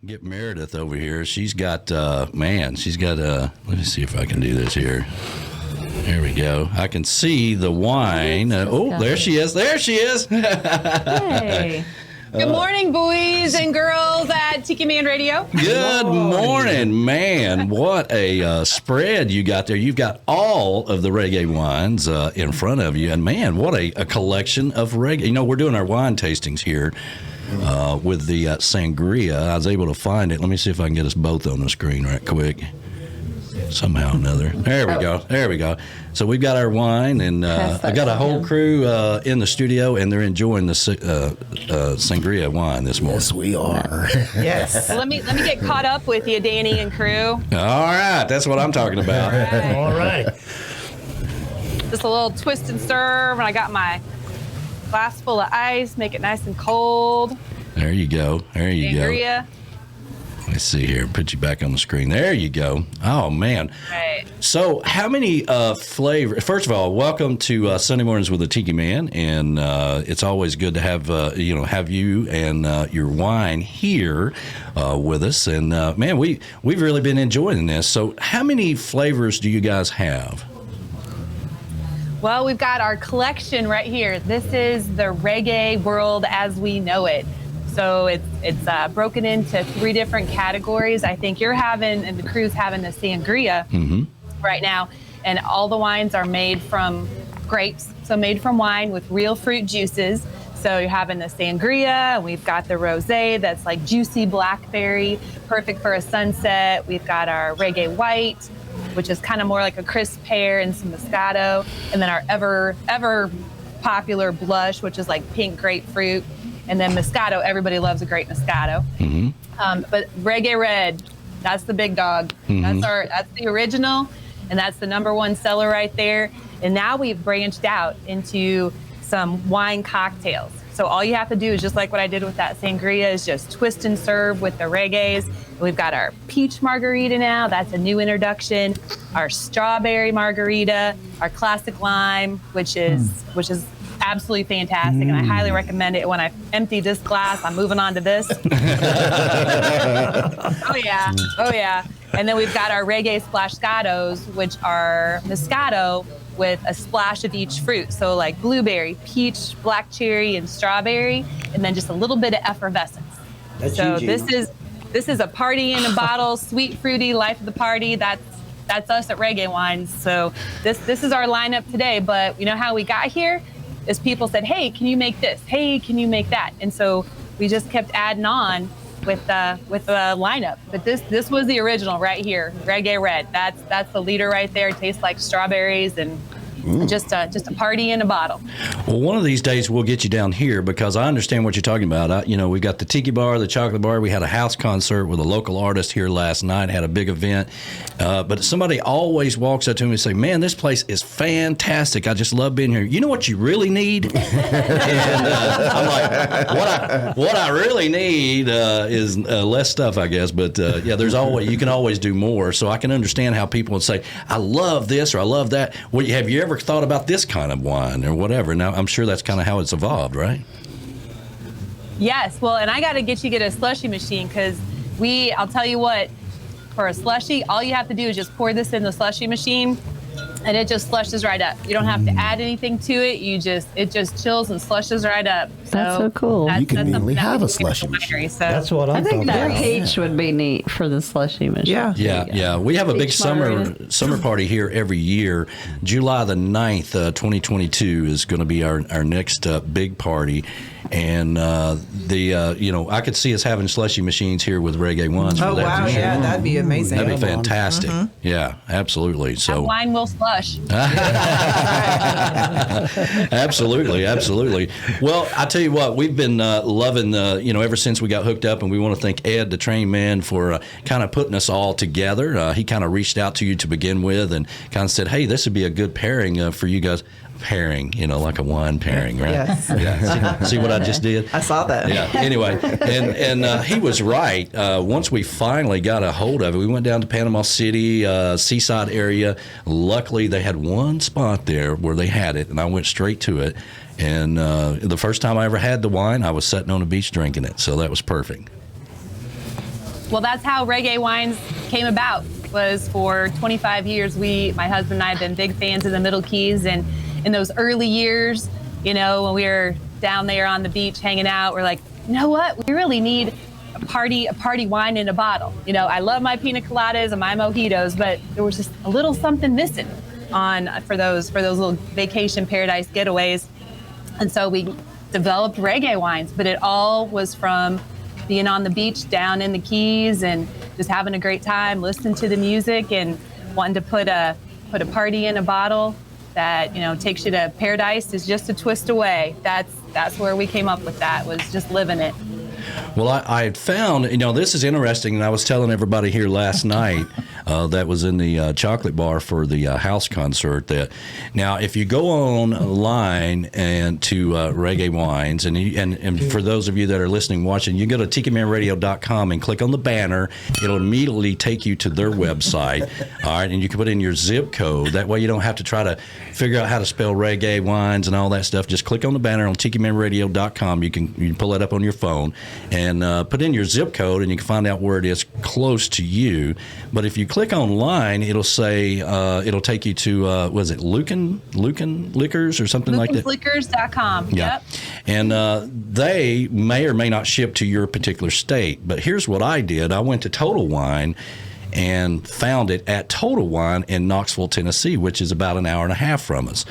get Meredith over here. She's got, let me see if I can do this here. There we go. I can see the wine. There she is. There she is. Hey. Good morning, boys and girls at Tiki Man Radio. Good morning, man. What a spread you got there. You've got all of the reggae wines in front of you. And, man, what a collection of reggae. You know, we're doing our wine tastings here with the sangria. I was able to find it. Let me see if I can get us both on the screen right quick. Somehow or another. There we go. There we go. So we've got our wine, and I got a whole crew in the studio, and they're enjoying the sangria wine this morning. Yes, we are. Yes. Let me get caught up with you, Danny and crew. All right. That's what I'm talking about. All right. Just a little twist and serve, and I got my glass full of ice, make it nice and cold. There you go. There you Sangria. go. Let's see here. Put you back on the screen. There you go. Oh, man. Right. So how many flavors? First of all, welcome to Sunday Mornings with the Tiki Man. And it's always good to have you and your wine here with us. And, man, we've really been enjoying this. So how many flavors do you guys have? Well, we've got our collection right here. This is the reggae world as we know it. So it's broken into 3 different categories. I think you're having, and the crew's having, the sangria right now. And all the wines are made from grapes, so made from wine with real fruit juices. So you're having the sangria, we've got the rosé that's like juicy blackberry, perfect for a sunset. We've got our reggae white, which is kind of more like a crisp pear and some Moscato. And then our ever popular blush, which is like pink grapefruit. And then Moscato, everybody loves a great Moscato. But Reggae Red, that's the big dog. That's the original, and that's the #1 seller right there. And now we've branched out into some wine cocktails. So all you have to do is just like what I did with that sangria, is just twist and serve with the reggaes. We've got our peach margarita now. That's a new introduction. Our strawberry margarita, our classic lime, which is absolutely fantastic, and I highly recommend it. When I empty this glass, I'm moving on to this. Oh yeah. And then we've got our reggae splascados, which are Moscato with a splash of each fruit. So like blueberry, peach, black cherry, and strawberry, and then just a little bit of effervescence. This is a party in a bottle, sweet, fruity, life of the party. That's us at Reggae Wines. So this is our lineup today. But you know how we got here? Is people said, hey, can you make this? Hey, can you make that? And so we just kept adding on with the lineup. But this was the original right here, Reggae Red. That's the leader right there. It tastes like strawberries and just a party in a bottle. Well, one of these days we'll get you down here, because I understand what you're talking about. We got the Tiki Bar, the Chocolate Bar. We had a house concert with a local artist here last night, had a big event. But somebody always walks up to me and say, man, this place is fantastic. I just love being here. You know what you really need? And I'm like, what I really need is less stuff, I guess. But you can always do more. So I can understand how people would say, I love this or I love that. Well, have you ever thought about this kind of wine or whatever? Now, I'm sure that's kind of how it's evolved, right? Yes. Well, and I got to get a slushy machine, because I'll tell you what, for a slushy, all you have to do is just pour this in the slushy machine, and it just slushes right up. You don't have to add anything to it. It just chills and slushes right up. That's so cool. You can mainly have a slushy machine. That's what I think that about. peach would be neat for the slushy machine. Yeah. We have a big Peach summer party here every year. July the 9th, 2022 is going to be our next big party. And I could see us having slushy machines here with Reggae Wines. Oh, wow. Yeah, that'd be amazing. That'd be fantastic. Yeah, absolutely. So that wine will slush. Absolutely. Well, I tell you what, we've been loving, ever since we got hooked up, and we want to thank Ed, the train man, for kind of putting us all together. He kind of reached out to you to begin with and kind of said, hey, this would be a good pairing for you guys. Pairing, like a wine pairing, right? Yes. Yeah. See what I just did? I saw that. Yeah. Anyway, and he was right. Once we finally got a hold of it, we went down to Panama City, seaside area. Luckily, they had one spot there where they had it, and I went straight to it. And the first time I ever had the wine, I was sitting on the beach drinking it, so that was perfect. Well, that's how Reggae Wines came about. Was for 25 years, my husband and I have been big fans of the Middle Keys, and in those early years, when we were down there on the beach hanging out, we're like, you know what? We really need a party wine in a bottle. I love my pina coladas and my mojitos, but there was just a little something missing for those little vacation paradise getaways. And so we developed Reggae Wines, but it all was from being on the beach down in the Keys and just having a great time, listening to the music and wanting to put a party in a bottle that, takes you to paradise is just a twist away. That's where we came up with that, was just living it. Well, I had found, this is interesting, and I was telling everybody here last night that was in the chocolate bar for the house concert that now if you go online and to Reggae Wines, and for those of you that are listening, watching, you go to tikimanradio.com and click on the banner. It'll immediately take you to their website, all right, and you can put in your zip code. That way you don't have to try to figure out how to spell Reggae Wines and all that stuff. Just click on the banner on tikimanradio.com. You can pull that up on your phone and put in your zip code, and you can find out where it is close to you. But if you click online, it'll say it'll take you to was it Lucan Liquors or something like that? LucanLiquors.com. Yeah. Yep. And they may or may not ship to your particular state. But here's what I did: I went to Total Wine and found it at Total Wine in Knoxville, Tennessee, which is about an hour and a half from us.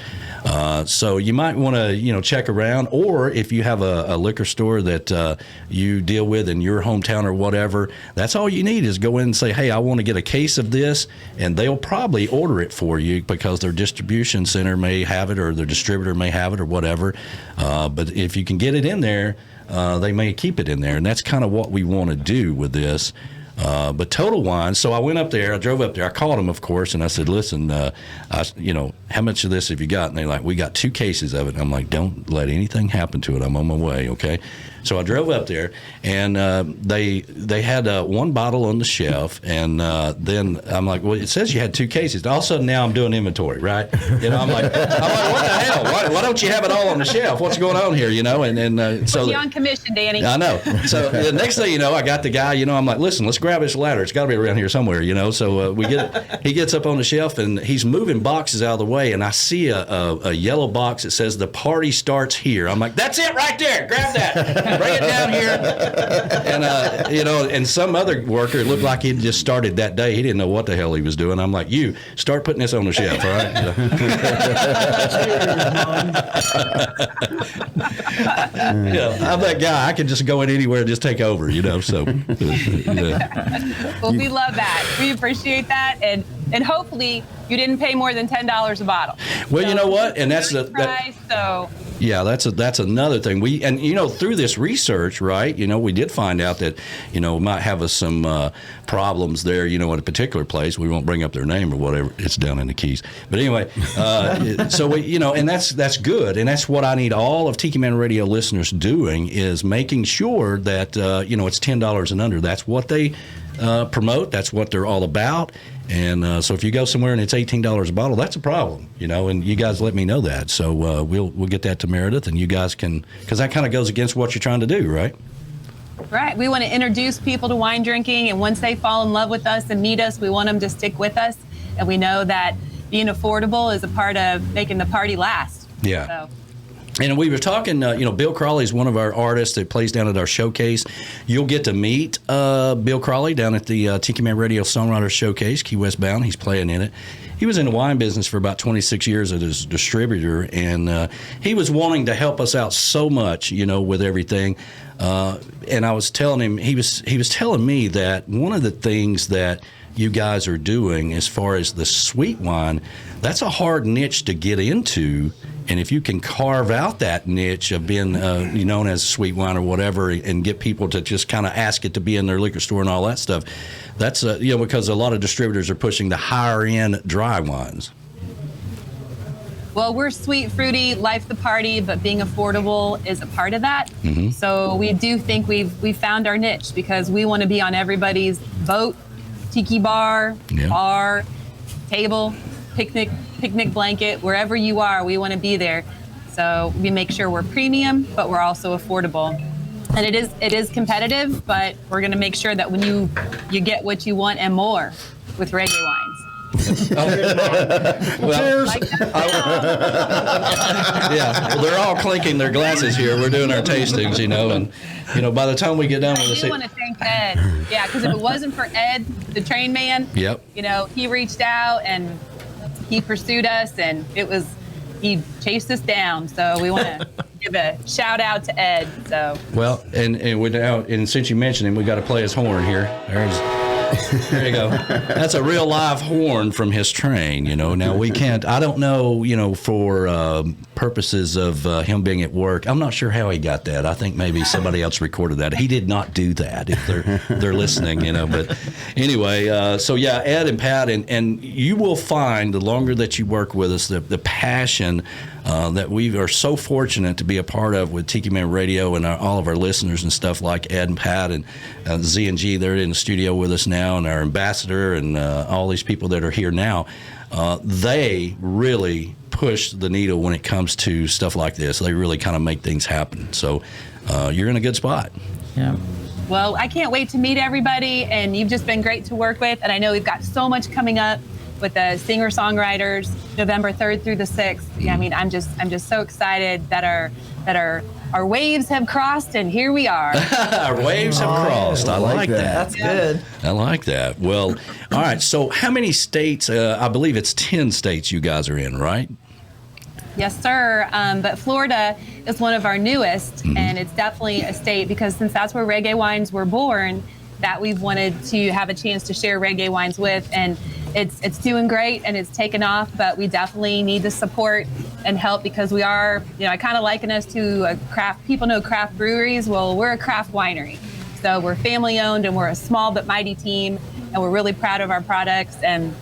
So you might want to, check around, or if you have a liquor store that you deal with in your hometown or whatever, that's all you need is go in and say, hey, I want to get a case of this, and they'll probably order it for you because their distribution center may have it or their distributor may have it or whatever. But if you can get it in there, they may keep it in there, and that's kind of what we want to do with this. But Total Wine, so I went up there, I drove up there, I called them, of course, and I said, listen, how much of this have you got? And they're like, we got 2 cases of it. And I'm like, don't let anything happen to it. I'm on my way, okay? So I drove up there, and they had 1 bottle on the shelf, and then I'm like, well, it says you had 2 cases. All of a sudden, now I'm doing inventory, right? I'm like, what the hell? Why don't you have it all on the shelf? What's going on here, And so you on commission, Danny. I know. So the next thing you know, I got the guy, I'm like, listen, let's grab this ladder. It's got to be around here somewhere, So we get it. He gets up on the shelf, and he's moving boxes out of the way, and I see a yellow box that says the party starts here. I'm like, that's it right there. Grab that. Bring it down here. And, and some other worker, it looked like he'd just started that day. He didn't know what the hell he was doing. I'm like, you, start putting this on the shelf, all right? I'm that guy. I can just go in anywhere and just take over, so. Well, we love that. We appreciate that. And hopefully you didn't pay more than $10 a bottle. Well, so you know what? And that's yeah, that's another thing. Through this research, right? We did find out that, we might have some problems there, at a particular place. We won't bring up their name or whatever. It's down in the Keys. But anyway, so and that's good. And that's what I need all of Tiki Man Radio listeners doing is making sure that, it's $10 and under. That's what they promote. That's what they're all about. And so if you go somewhere and it's $18 a bottle, that's a problem, and you guys let me know that. So we'll get that to Meredith, and you guys can, because that kind of goes against what you're trying to do, right? Right. We want to introduce people to wine drinking, and once they fall in love with us and meet us, we want them to stick with us. And we know that being affordable is a part of making the party last. Yeah. So. And we were talking, Bill Crawley is one of our artists that plays down at our showcase. You'll get to meet Bill Crawley down at the Tiki Man Radio Songwriters Showcase, Key West bound. He's playing in it. He was in the wine business for about 26 years as a distributor, and he was wanting to help us out so much, with everything. And I was telling him, he was telling me that one of the things that you guys are doing as far as the sweet wine, that's a hard niche to get into. And if you can carve out that niche of being known as sweet wine or whatever, and get people to just kind of ask it to be in their liquor store and all that stuff, that's because a lot of distributors are pushing the higher end dry wines. Well, we're sweet, fruity, life's the party, but being affordable is a part of that. Mm-hmm. So we do think we've found our niche because we want to be on everybody's boat, tiki bar, bar, table, picnic blanket, wherever you are, we want to be there. So we make sure we're premium, but we're also affordable. And it is competitive, but we're going to make sure that when you get what you want and more with Reggae Wines. Cheers. Yeah, well, they're all clinking their glasses here. We're doing our tastings, and by the time we get done with I do want to thank Ed. Yeah, because if it wasn't for Ed, the train man, yep. He reached out and he pursued us, and he chased us down. So we want to give a shout out to Ed. So well, and since you mentioned him, we got to play his horn here. There you go. That's a real live horn from his train, Now we can't, I don't know, for purposes of him being at work, I'm not sure how he got that. I think maybe somebody else recorded that. He did not do that if they're listening, But anyway, so yeah, Ed and Pat, and you will find the longer that you work with us, the passion that we are so fortunate to be a part of with Tiki Man Radio and all of our listeners and stuff like Ed and Pat and Z&G. They're in the studio with us now, and our ambassador and all these people that are here now. They really push the needle when it comes to stuff like this. They really kind of make things happen. So you're in a good spot. Yeah. Well, I can't wait to meet everybody, and you've just been great to work with. And I know we've got so much coming up with the singer-songwriters, November 3rd through the 6th. Yeah, I mean, I'm just so excited that our waves have crossed, and here we are. Our waves have crossed. I like that. That's good. I like that. Well, all right. So how many states? I believe it's 10 states you guys are in, right? Yes, sir. But Florida is one of our newest, and it's definitely a state because since that's where Reggae Wines were born, that we've wanted to have a chance to share Reggae Wines with, and it's doing great and it's taken off, but we definitely need the support and help because we are, I kind of liken us to a craft, people know craft breweries. Well, we're a craft winery. So we're family owned and we're a small but mighty team, and we're really proud of our products, and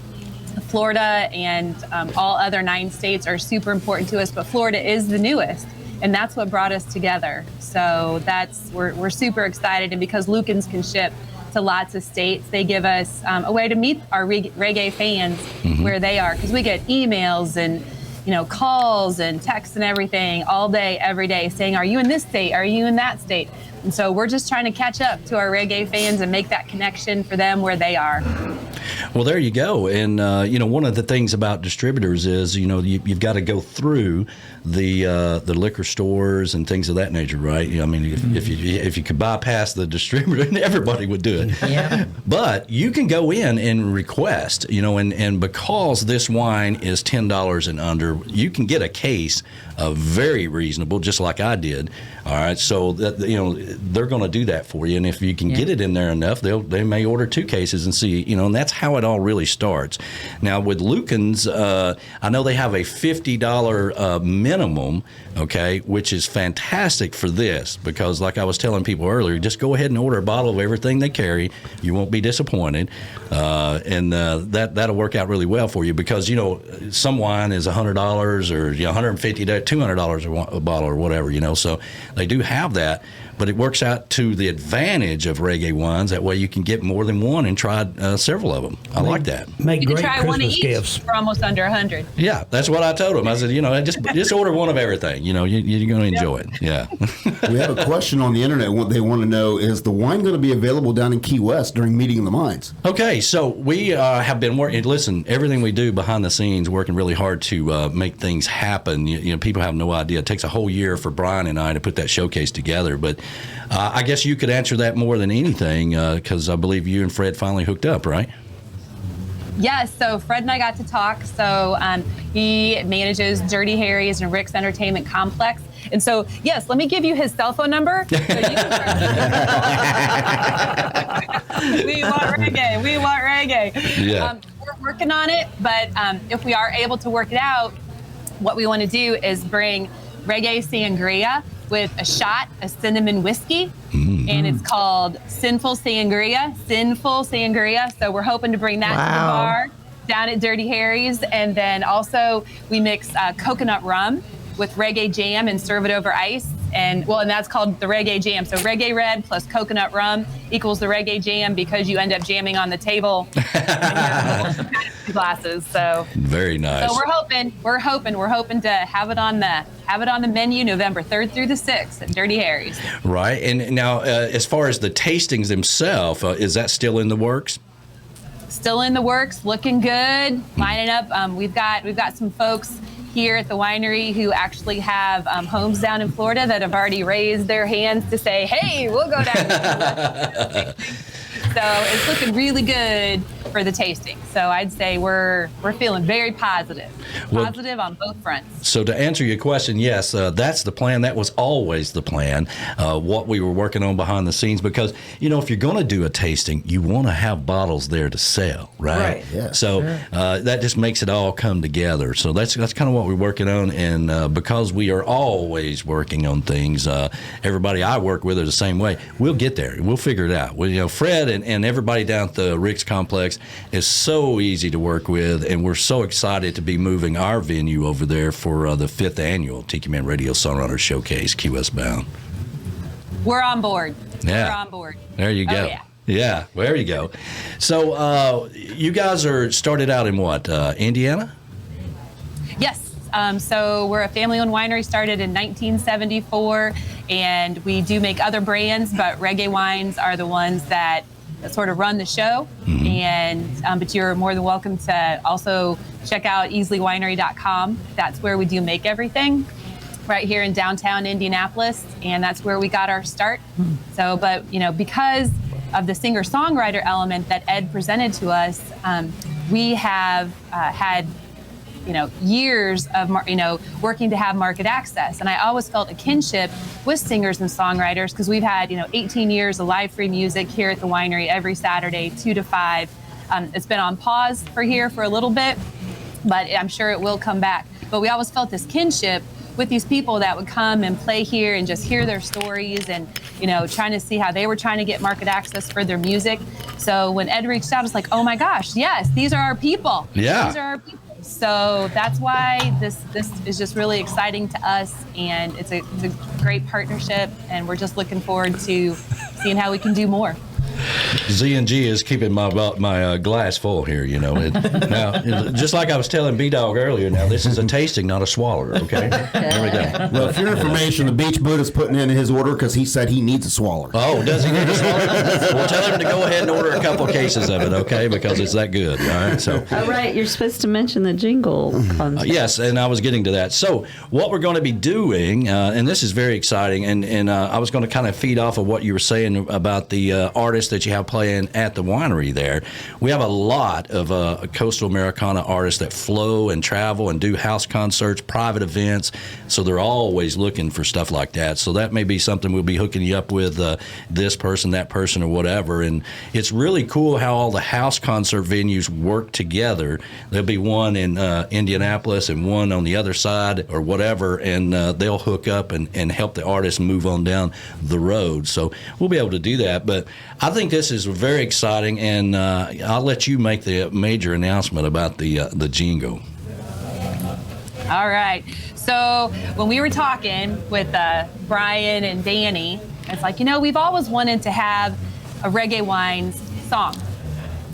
Florida and all other 9 states are super important to us, but Florida is the newest. And that's what brought us together. So we're super excited. And because Lukens can ship to lots of states, they give us a way to meet our reggae fans where they are. Because we get emails and calls and texts and everything all day, every day saying, are you in this state? Are you in that state? And so we're just trying to catch up to our reggae fans and make that connection for them where they are. Well, there you go. And, one of the things about distributors is, you've got to go through the liquor stores and things of that nature, right? I mean, if you could bypass the distributor, everybody would do it. Yeah. But you can go in and request, and because this wine is $10 and under, you can get a case of very reasonable, just like I did. All right, so that, they're going to do that for you, and if you can get it in there enough, they may order 2 cases and see, and that's how it all really starts. Now with Lukens, I know they have a $50 minimum, okay, which is fantastic for this because, like I was telling people earlier, just go ahead and order a bottle of everything they carry. You won't be disappointed, and that'll work out really well for you because some wine is $100 or $150, $200 a bottle or whatever, so they do have that, but it works out to the advantage of Reggae Wines. That way you can get more than one and try several of them. I like that. Make you great can try Christmas one of each gifts. for almost under 100. Yeah, that's what I told them. I said, just order one of everything. You're going to enjoy it. Yeah. We have a question on the internet. What they want to know is the wine going to be available down in Key West during Meeting of the Minds? Okay, so we have been working. Listen, everything we do behind the scenes, working really hard to make things happen. People have no idea. It takes a whole year for Brian and I to put that showcase together. But I guess you could answer that more than anything because I believe you and Fred finally hooked up, right? Yes, so Fred and I got to talk. So he manages Dirty Harry's and Rick's Entertainment Complex. And so, yes, let me give you his cell phone number. So you can We want reggae. We want reggae. Yeah. We're working on it, but if we are able to work it out, what we want to do is bring reggae sangria with a shot of cinnamon whiskey, and it's called Sinful Sangria. So we're hoping to bring that to the bar down at Dirty Harry's, and then also we mix coconut rum with reggae jam and serve it over ice, And that's called the Reggae Jam. So Reggae Red plus coconut rum equals the Reggae Jam because you end up jamming on the table glasses. So very nice. So we're hoping to have it on the menu November 3rd through the 6th at Dirty Harry's. Right. And now, as far as the tastings themselves, is that still in the works? Still in the works, looking good, lining up. We've got some folks here at the winery who actually have homes down in Florida that have already raised their hands to say, hey, we'll go down. So it's looking really good for the tasting. So I'd say we're feeling very positive on both fronts. So to answer your question, yes, that's the plan. That was always the plan, what we were working on behind the scenes, because, if you're going to do a tasting, you want to have bottles there to sell, right? Right. Yeah. So that just makes it all come together. So that's kind of what we're working on. And because we are always working on things, everybody I work with are the same way. We'll get there. We'll figure it out. Fred and everybody down at the Rick's Complex is so easy to work with, and we're so excited to be moving our venue over there for the 5th annual Tiki Man Radio Songwriter Showcase, Key West bound. We're on board. Yeah. We're on board. There you go. Oh, yeah. Yeah, well, there you go. So you guys are started out in what, Indiana? Yes. So we're a family-owned winery, started in 1974, and we do make other brands, but Reggae Wines are the ones that sort of run the show. Mm-hmm. And but you're more than welcome to also check out easleywinery.com. That's where we do make everything, right here in downtown Indianapolis, and that's where we got our start. So, but because of the singer-songwriter element that Ed presented to us, we have had years of, working to have market access. And I always felt a kinship with singers and songwriters because we've had, 18 years of live free music here at the winery every Saturday, 2 to 5. It's been on pause for a little bit, but I'm sure it will come back. But we always felt this kinship with these people that would come and play here and just hear their stories and, trying to see how they were trying to get market access for their music. So when Ed reached out, it's like, oh my gosh, yes, these are our people. Yeah. These are our people. So that's why this is just really exciting to us, and it's a great partnership, and we're just looking forward to seeing how we can do more. Z&G is keeping my glass full here, Now, just like I was telling B-Dog earlier, now this is a tasting, not a swaller, okay? There we go. Well, for your information, the Beach Buddha's putting in his order because he said he needs a swaller. Oh, does he need a swaller? Well, tell him to go ahead and order a couple cases of it, okay? Because it's that good, all right? So. All right, you're supposed to mention the jingle concept. Yes, and I was getting to that. So what we're going to be doing, and this is very exciting, and I was going to kind of feed off of what you were saying about the artists that you have playing at the winery there. We have a lot of coastal Americana artists that flow and travel and do house concerts, private events, so they're always looking for stuff like that. So that may be something we'll be hooking you up with, this person, that person, or whatever. And it's really cool how all the house concert venues work together. There'll be one in Indianapolis and one on the other side or whatever, and they'll hook up and help the artists move on down the road. So we'll be able to do that. But I think this is very exciting, and I'll let you make the major announcement about the jingle. All right. So when we were talking with Brian and Danny, it's like, we've always wanted to have a Reggae Wines song.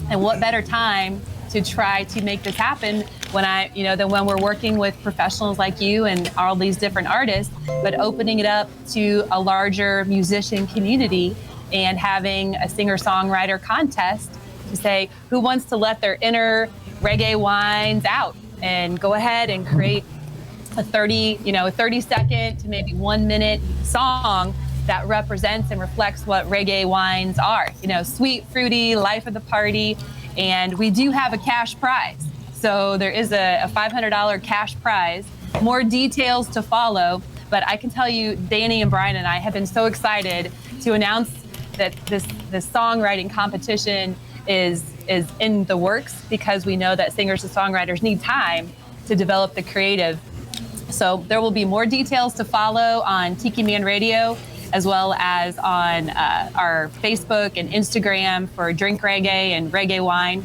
And what better time to try to make this happen than when we're working with professionals like you and all these different artists, but opening it up to a larger musician community and having a singer-songwriter contest to say who wants to let their inner Reggae Wines out and go ahead and create a 30-second to maybe 1 minute song that represents and reflects what Reggae Wines are. Sweet, fruity, life of the party, and we do have a cash prize. So there is a $500 cash prize. More details to follow, but I can tell you, Danny and Brian and I have been so excited to announce that this songwriting competition is in the works because we know that singers and songwriters need time to develop the creative. So there will be more details to follow on Tiki Man Radio, as well as on our Facebook and Instagram for Drink Reggae and Reggae Wine.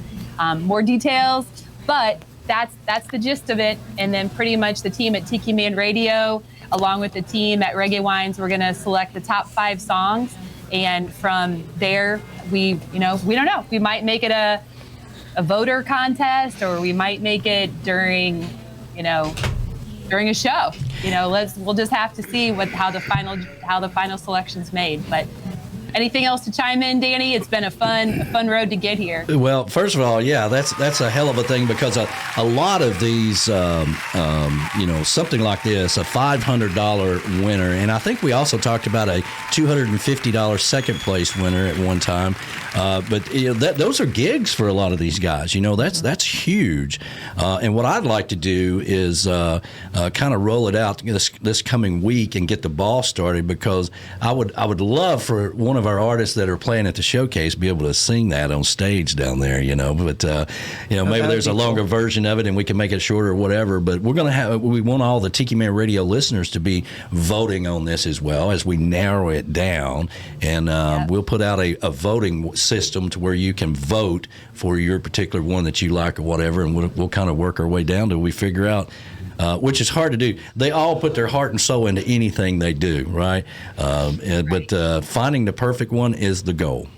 More details, but that's the gist of it. And then pretty much the team at Tiki Man Radio along with the team at Reggae Wines, we're going to select the top 5 songs. And from there, we don't know. We might make it a voter contest, or we might make it during a show. We'll just have to see how the final selection's made. But anything else to chime in, Danny? It's been a fun road to get here. Well, first of all, yeah, that's a hell of a thing, because a lot of these, something like this, a $500 winner, and I think we also talked about a $250 second place winner at one time. But those are gigs for a lot of these guys. That's huge. And what I'd like to do is kind of roll it out this coming week and get the ball started, because I would love for one of our artists that are playing at the showcase be able to sing that on stage down there. But maybe there's a longer version of it and we can make it shorter or whatever. But we want all the Tiki Man Radio listeners to be voting on this as well as we narrow it down, and we'll put out a voting system to where you can vote for your particular one that you like or whatever, and we'll kind of work our way down till we figure out, which is hard to do. They all put their heart and soul into anything they do, right? But finding the perfect one is the goal.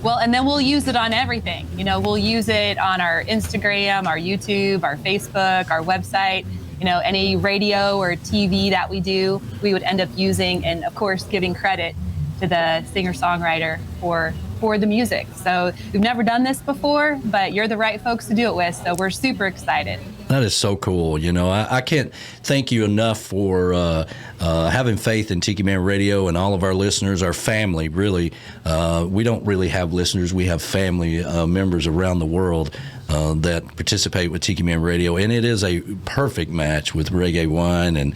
Well, and then we'll use it on everything. We'll use it on our Instagram, our YouTube, our Facebook, our website. Any radio or TV that we do, we would end up using, and of course giving credit to the singer-songwriter for the music. So we've never done this before, but you're the right folks to do it with, so we're super excited. That is so cool. I can't thank you enough for having faith in Tiki Man Radio and all of our listeners, our family, really. We don't really have listeners. We have family members around the world that participate with Tiki Man Radio, and it is a perfect match with Reggae Wine and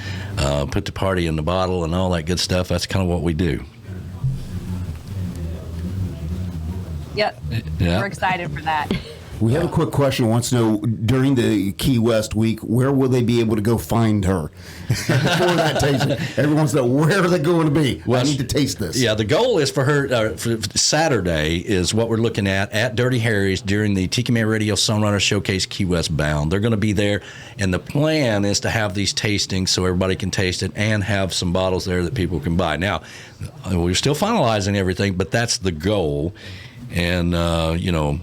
put the party in the bottle and all that good stuff. That's kind of what we do. Yep. Yeah. We're excited for that. We have a quick question. Wants to know, during the Key West week, where will they be able to go find her for that tasting? Everyone wants to know, where are they going to be? Well, I need to taste this. Yeah, the goal is for her, for Saturday is what we're looking at Dirty Harry's during the Tiki Man Radio Songwriter Showcase Key West Bound. They're going to be there, and the plan is to have these tastings so everybody can taste it and have some bottles there that people can buy. Now, we're still finalizing everything, but that's the goal. And there'll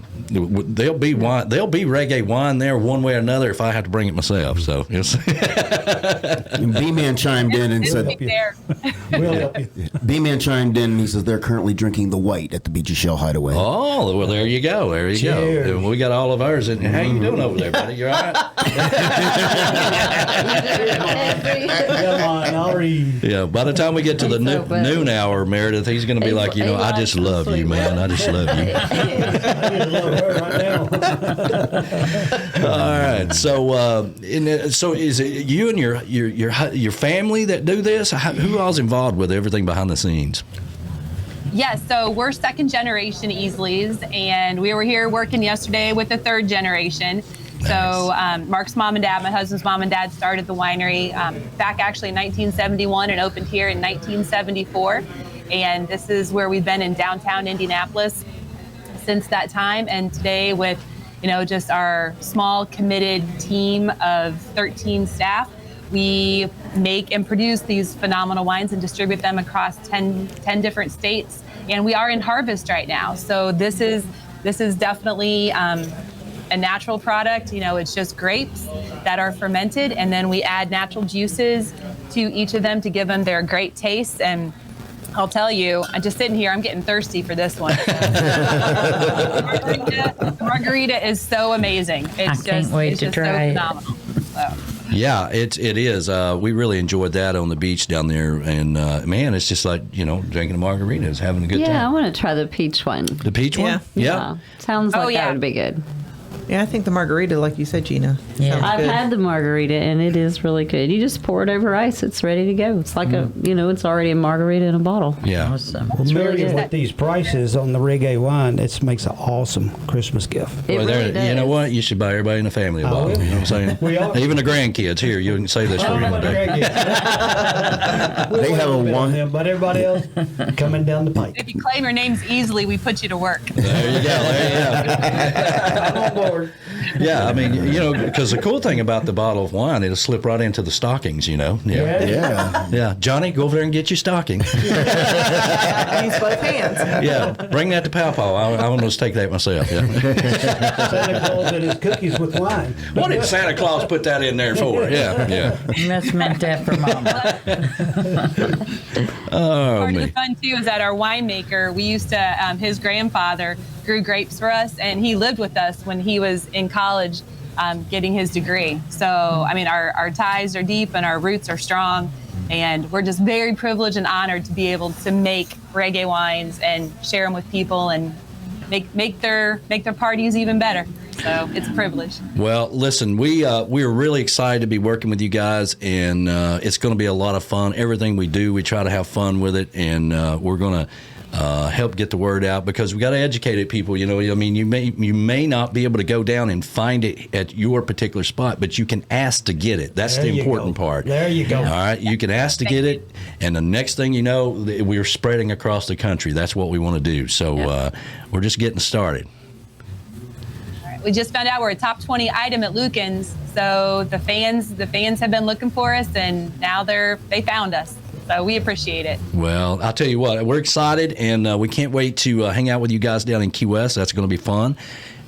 be wine, there'll be reggae wine there one way or another if I have to bring it myself. So B-Man chimed in and said, "We'll help you." B-Man chimed in and he says they're currently drinking the white at the Beachy Shell Hideaway. Oh, well, there you go. There you go. We got all of ours. And how you doing over there, buddy? You all right? Come on, I'll read. Yeah. By the time we get to the noon hour, Meredith, he's going to be like, I just love you, man. I just love you. I need to love her right now. All right. So, so is it you and your family that do this? Who all's involved with everything behind the scenes? Yes, so we're second generation Easleys, and we were here working yesterday with the third generation. So Mark's mom and dad, my husband's mom and dad, started the winery back actually in 1971 and opened here in 1974. And this is where we've been in downtown Indianapolis since that time. And today with, just our small committed team of 13 staff, we make and produce these phenomenal wines and distribute them across 10 different states. And we are in harvest right now. So this is definitely a natural product. It's just grapes that are fermented, and then we add natural juices to each of them to give them their great taste. And I'll tell you, I'm just sitting here, I'm getting thirsty for this one. The margarita is so amazing. I can't wait to try it. Phenomenal. So. Yeah, it is. We really enjoyed that on the beach down there, and man, it's just like drinking a margarita, is having a good time. Yeah, I want to try the peach one. The peach one? Yeah. Sounds like that would be good. Yeah, I think the margarita, like you said, Gina. Yeah, I've good. had the margarita, and it is really good. You just pour it over ice; it's ready to go. It's like it's already a margarita in a bottle. Yeah. Awesome. Well, Meredith, with these prices on the reggae wine, it makes an awesome Christmas gift. It really does. You know what? You should buy everybody in the family a bottle. You know what I'm saying? Even the grandkids. Here, you can say this for you one day. They have a one, but everybody else coming down the pipe. If you claim your name's Easley, we put you to work. There you go. There you go. forward. Yeah, I mean, because the cool thing about the bottle of wine, it'll slip right into the stockings, Yeah. Johnny, go over there and get your stocking. Use both hands. Yeah, bring that to Pawpaw. I want to take that myself. Yeah. Santa Claus and his cookies with wine. What did Santa Claus put that in there for? Yeah. That's meant that for Mama. Oh, Part of man. the fun too is that our winemaker, we used to, his grandfather grew grapes for us, and he lived with us when he was in college getting his degree. So, I mean, our ties are deep and our roots are strong, and we're just very privileged and honored to be able to make reggae wines and share them with people and make their parties even better. So it's a privilege. Well, listen, we're really excited to be working with you guys, and it's going to be a lot of fun. Everything we do, we try to have fun with it, and we're going to help get the word out, because we got to educate it, people. I mean, you may not be able to go down and find it at your particular spot, but you can ask to get it. That's the important part. There you go. All right, you can ask to get it, and the next thing you know, we're spreading across the country. That's what we want to do. So we're just getting started. We just found out we're a top 20 item at Lucan's, so the fans have been looking for us, and now they found us. So we appreciate it. Well, I'll tell you what, we're excited, and we can't wait to hang out with you guys down in Key West. That's going to be fun,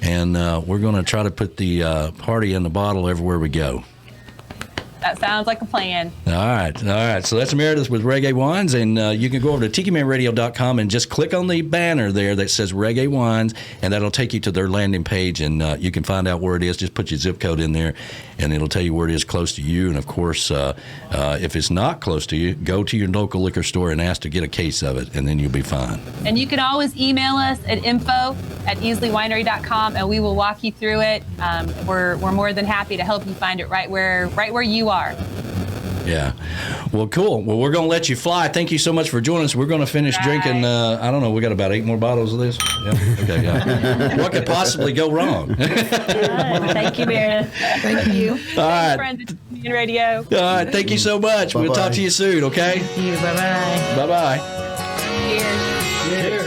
and we're going to try to put the party in the bottle everywhere we go. That sounds like a plan. All right. So that's Meredith with Reggae Wines, and you can go over to tikimanradio.com and just click on the banner there that says Reggae Wines, and that'll take you to their landing page, and you can find out where it is. Just put your zip code in there, and it'll tell you where it is close to you. And, of course, if it's not close to you, go to your local liquor store and ask to get a case of it, and then you'll be fine. And you can always email us at info@easleywinery.com, and we will walk you through it. We're more than happy to help you find it right where you are. Yeah. Well, cool. Well, we're going to let you fly. Thank you so much for joining us. We're going to finish drinking, I don't know, we got about 8 more bottles of this. Yeah. Okay, yeah. What could possibly go wrong? Thank you, Meredith. Thank you. All right. Friends at Tiki Man Radio. All right. Thank you so much. We'll Bye-bye. talk to you soon, okay? Thank you. Bye-bye. Bye-bye. Cheers. Yeah.